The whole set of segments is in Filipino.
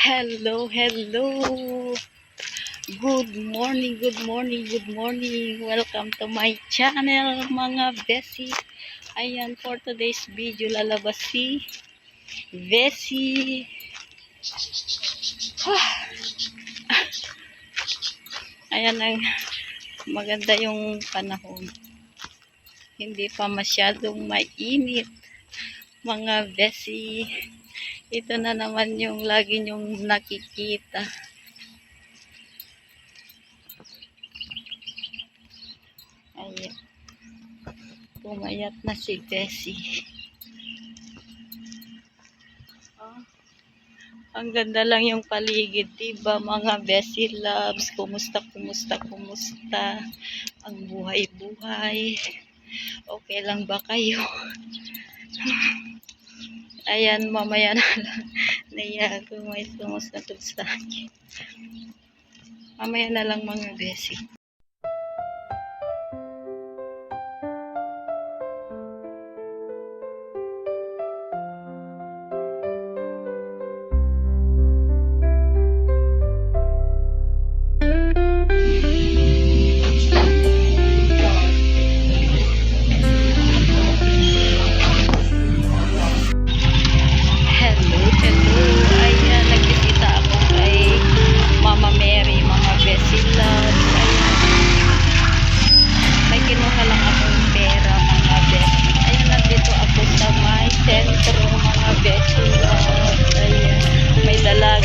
Hello, hello. Good morning, good morning, good morning. Welcome to my channel, mga Besi. Ayan, for today's video, lalabas si Besi. Ayan ang maganda yung panahon. Hindi pa masyadong mainit, mga Besi. Ito na naman yung lagi nyong nakikita. Ayan. Pumayat na si Besi. Oh, ang ganda lang yung paligid, diba mga Besi loves? Kumusta, kumusta, kumusta? Ang buhay-buhay. Okay lang ba kayo? Ayan, mamaya na lang. Naiya ako, may sumusatog sa akin. Mamaya na lang mga Besi.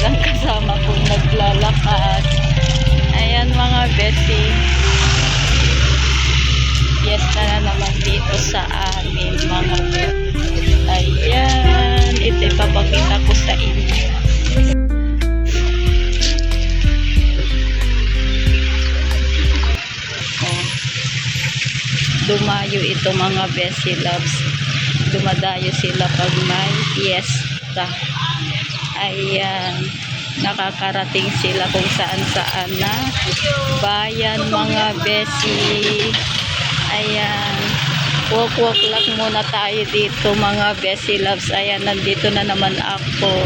Kasama kong naglalakad. Ayan mga Besi. Fiesta na naman dito sa amin mga Besi. Ayan. Ito ipapakita ko sa inyo. Oh. Dumayo ito mga Besi loves. Dumadayo sila pag may fiesta. Ayan, nakakarating sila kung saan-saan na bayan mga Besi. Ayan, walk lang muna tayo dito mga Besi loves. Ayan, nandito na naman ako.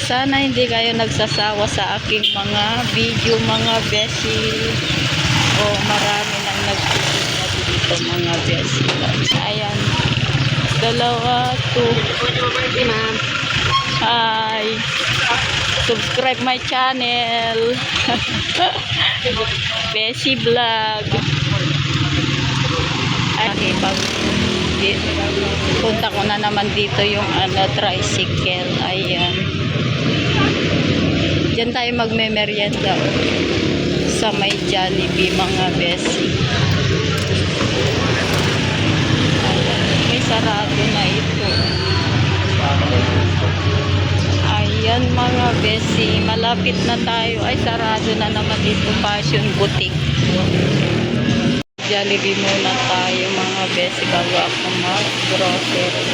Sana hindi kayo nagsasawa sa aking mga video mga Besi. Marami nang nagtitignan dito mga Besi loves. Ayan, dalawa, 2. Hi, subscribe my channel. Besi Vlog. Okay, punta ko na naman dito yung tricycle. Ayan, diyan tayo magme-merienda sa may Jollibee mga Besi. May sarado na ito. Ayan mga Besi, malapit na tayo. Ay, sarado na naman dito, Fashion Boutique. Jollibee muna tayo mga Besi bago ako mag-grocery.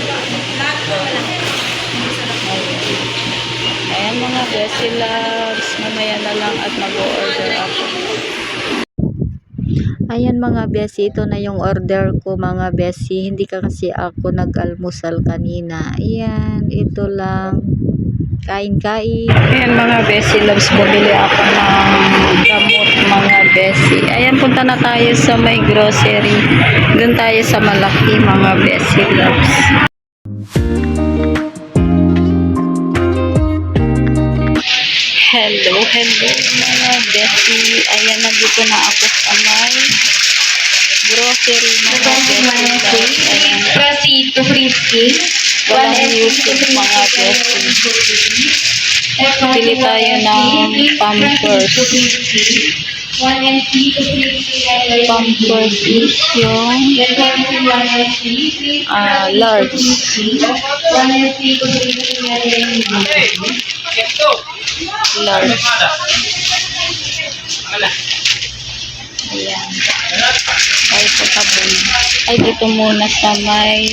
Ayan mga Besi loves, mamaya na lang at mag-order ako. Ayan mga Besi, ito na yung order ko mga Besi. Hindi kasi ako nag-almusal kanina. Ayan, ito lang. Kain-kain. Ayan mga Besi loves, bumili ako ng gamot mga Besi. Ayan, punta na tayo sa may grocery. Doon tayo sa malaki mga Besi loves. Hello, hello mga Besi. Ayan, nandito na ako sa may grocery mga Besi loves. Ayan. Prosito frisky. Walang YouTube mga Besi. Pili tayo ng Pampers. Pampers is yung large. Large. Ayan. Ay, potabon. Ay, dito muna sa may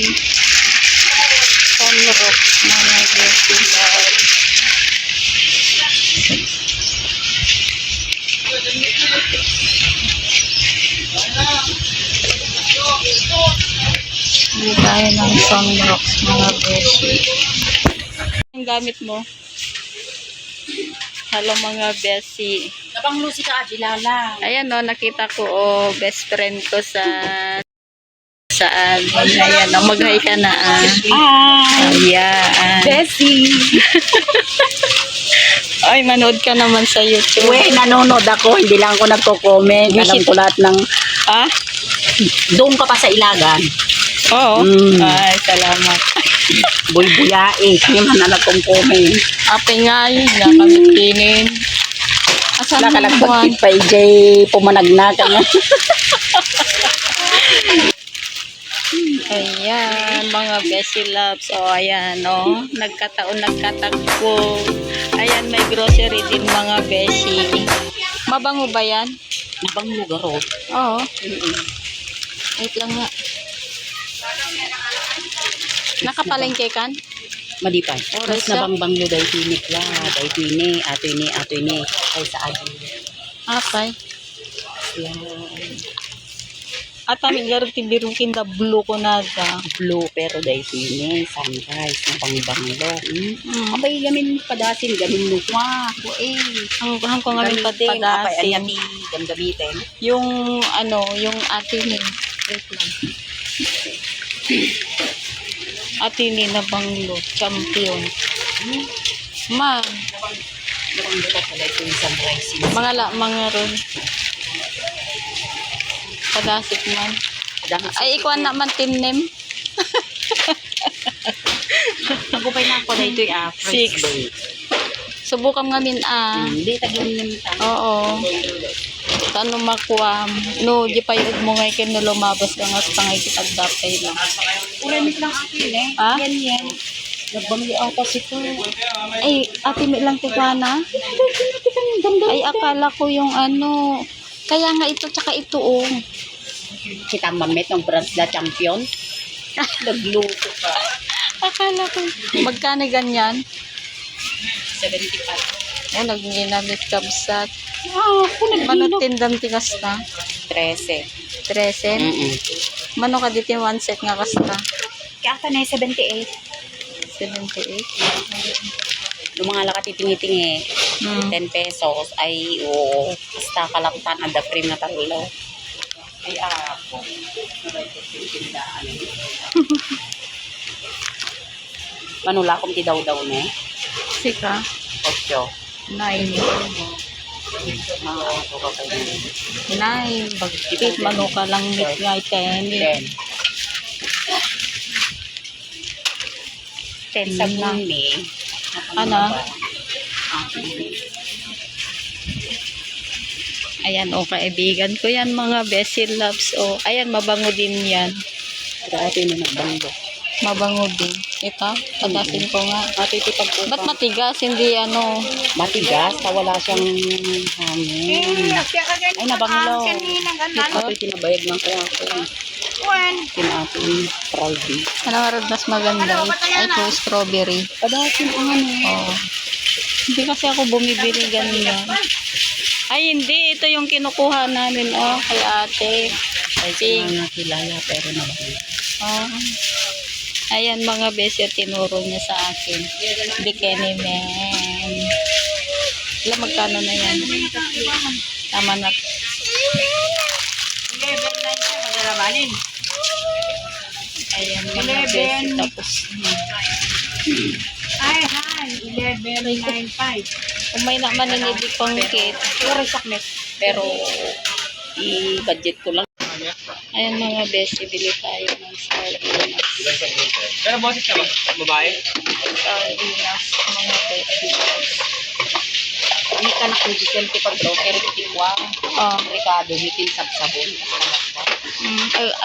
Sunrocks mga Besi loves. Hindi tayo ng Sunrocks mga Besi. Ang gamit mo? Hello mga besi. Nabanglo si ka, Jilala. Ayan o, nakita ko best friend ko saan. Ayan o, mag-hi ka na Ayan. Bessie. Ay, manood ka naman sa YouTube. Uwe, nanonood ako. Hindi lang ako nagko-comment. Alam ko lahat ng... Ah? Doon ka pa sa Ilagan. Oo. Mm. Ay, salamat. Bulbuyae. Yung na nagko-comment. Ape nga yun, nakamikinin. Asan mo buwan? Nakalagpagkit pa EJ. Pumanagna ka nga. Ayan, mga Bessie loves. O, ayan, o. Nagkatagpo. Ayan, may grocery din mga Bessie. Mabango ba yan? Nabanglo garo. Oo. Wait lang nga. Nakapalengke kan? Malipay. Oras Mas nabangbanglo dahi tinik la. Dahi tini. Ato ini. Ay sa agi. Apay. Yan. At aming garot tibirong kinda blue ko na da. Blue pero dahi tini. Sunrise. Nabangbanglo. Mm. Abay gamin padasin. Gamin nukwa. Hanggang ko ngayon Apay padasin. anyati. Gamgamitin. Yung ano, yung atin eh. Wait lang. Atin eh na banglo. Champion. Man. Nabanglo ka pala ito yung sunrise. Mga ron. Padasik man. Ay, ikaw naman tinnem. Nagupay na ako na ito yung Six. Subukan ngamin Hindi, tagin ta. Oo. Tano makuha. No, di pa yung mo ngay kin no lumabas ka nga sa pangay kitagdapay lang. Ulamit lang akin eh. Ha? Yan. Nagbangli ako si ko. Ay, ate mi lang tigana. Ay, akala ko yung ano. Kaya nga ito tsaka ito Kita mamit ng brands na champion. Nagluto ka. Akala ko. Magkano ganyan? 75. Nagginamit kabsat. Kung Mano tindam tigas na? 13. 13? Mano ka dito yung one set nga kasta? Kaya ka na 78. 78? Yung mga laka titingi-tingi, 10 pesos, ay basta kalaktan ang the frame na talo. Ay ako. Manula kong ti daw-daw ne. Sika? 8. 9. Ito ka kayo. 9. Bagtit, mano ka lang meet nga 10. 10 Sa na. bumi. Ano? Ayan, kaibigan ko yan mga Bessie loves. Ayan, mabango din yan. Grabe na nagbanggo. Mabango din. Ito, patasin ko nga. Matitipag po Ba't ka. matigas? Hindi ano. Matigas, wala siyang hangin. Ay, nabanglaw. Ito tinabayag ng kaya ako. Tinatin Friday. Ano nga mas maganda? Ay, ito, strawberry. Padasin ang ano. Oo. Hindi kasi ako bumibili ganyan. Ay, hindi. Ito yung kinukuha namin, kay ate. Ay, Pink. mga kilala pero nabanglaw. Ayan, mga besi, tinuro niya sa akin. Bikini man. Alam, magkano na yan? Tama na. 11.9 Ayan, mga besi. Tapos, Ay, hi. 11.95. kung may naman nanili kong kit. Pero, i-budget ko lang. Ayan, mga besi, bili tayo ng sardinas. Pero boses ka ba? Babae? Sardinas, mga besi. Hindi ka na kung Vicente pag broker, tikwa. Ricardo, mitin sabsabon.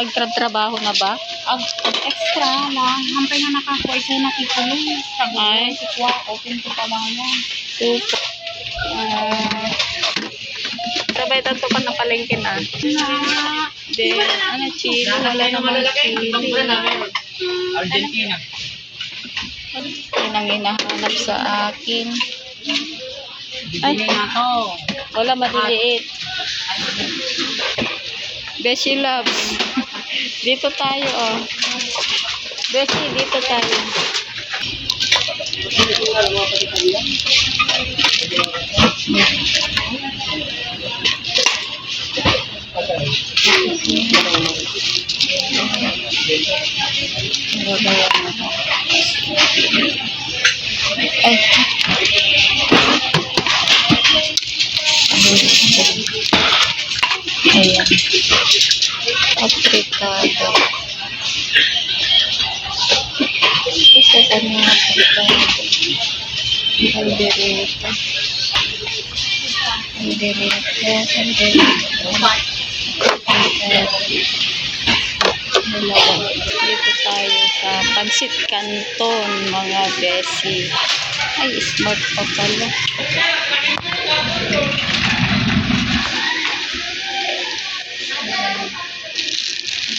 Agtrabaho na ba? Ang extra lang, hampay na nakakuha ito na kitulong. Ay. Tikwa, open to pa lang yan. Super. Sabay tanto ka na palengke na. Then, ano, chili. Wala naman chili. Argentina. Yun ang hinahanap sa akin. Ay, Bili na to. wala maliliit. Beshi loves. Dito tayo, Beshi, dito tayo. Ay. Ayan. Aprikado. Isa sa mga aprikado. Aldereta. Dito tayo sa Pansit Canton, mga besi. Ay, smart pa pala.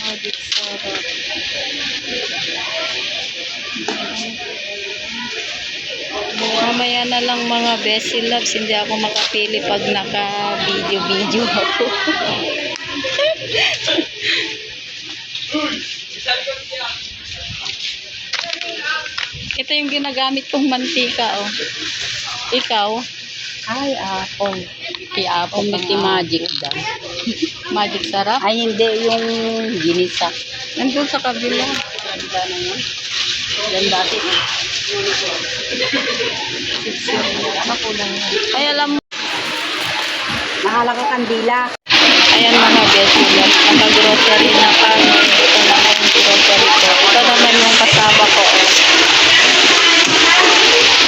Magic sarap. Mamaya na lang mga besi loves, hindi ako makapili pag naka-video ako. Ito yung ginagamit kong mantika, oh. Ikaw? Ay, apong. Iapong Apong ng magic daw. Magic sarap. Ay, hindi. Yung ginisa. Nandun sa kabila. Ganda na yun. Yan dati. Ano ko lang yan. Ay, alam mo. Mahalaga kandila. Ayan mga besilas, naka-grocery na kami. Ito naman yung grocery ko. Ito naman yung kasama ko.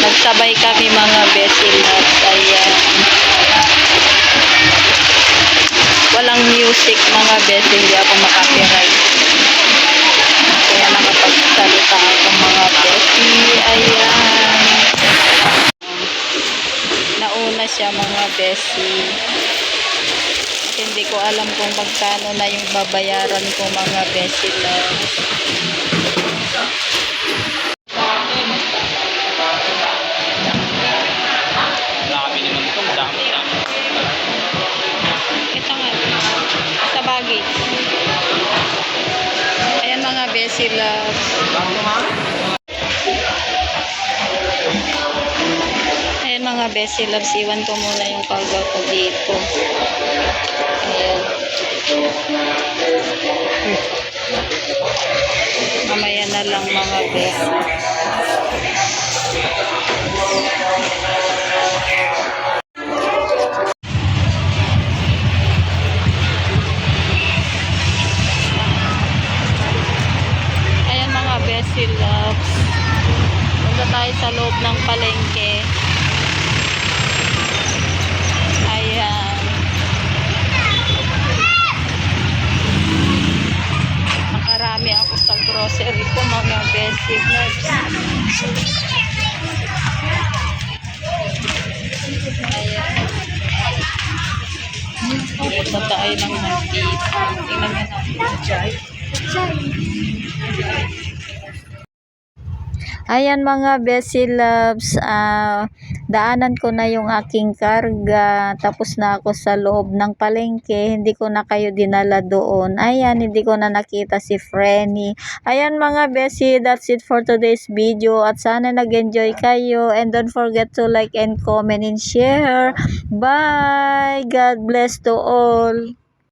Nagsabay kami mga besilas. Ayan. Walang music mga besi, hindi ako makapiright. Kaya nakapagsalita ako mga besi. Ayan. Nauna siya mga besi. Hindi ko alam kung magkano na yung babayaran ko mga besi loves. Marami naman ito. Madami. Ito nga. Sa bagay. Ayan mga besi loves. Ayan mga besi loves. Iwan ko muna yung cargo ko dito. Ayan. Mamaya na lang mga besi. Ayan mga besi loves. Punta tayo sa loob ng palengke. Ayan. Nakarami ako sa grocery ko mga besi loves. Ayan. Punta tayo ng mantika. Tingnan nga natin. Ayan mga besi loves, daanan ko na yung aking karga, tapos na ako sa loob ng palengke, hindi ko na kayo dinala doon. Ayan, hindi ko na nakita si Frenny. Ayan mga besi, that's it for today's video at sana nag-enjoy kayo and don't forget to like and comment and share. Bye! God bless to all!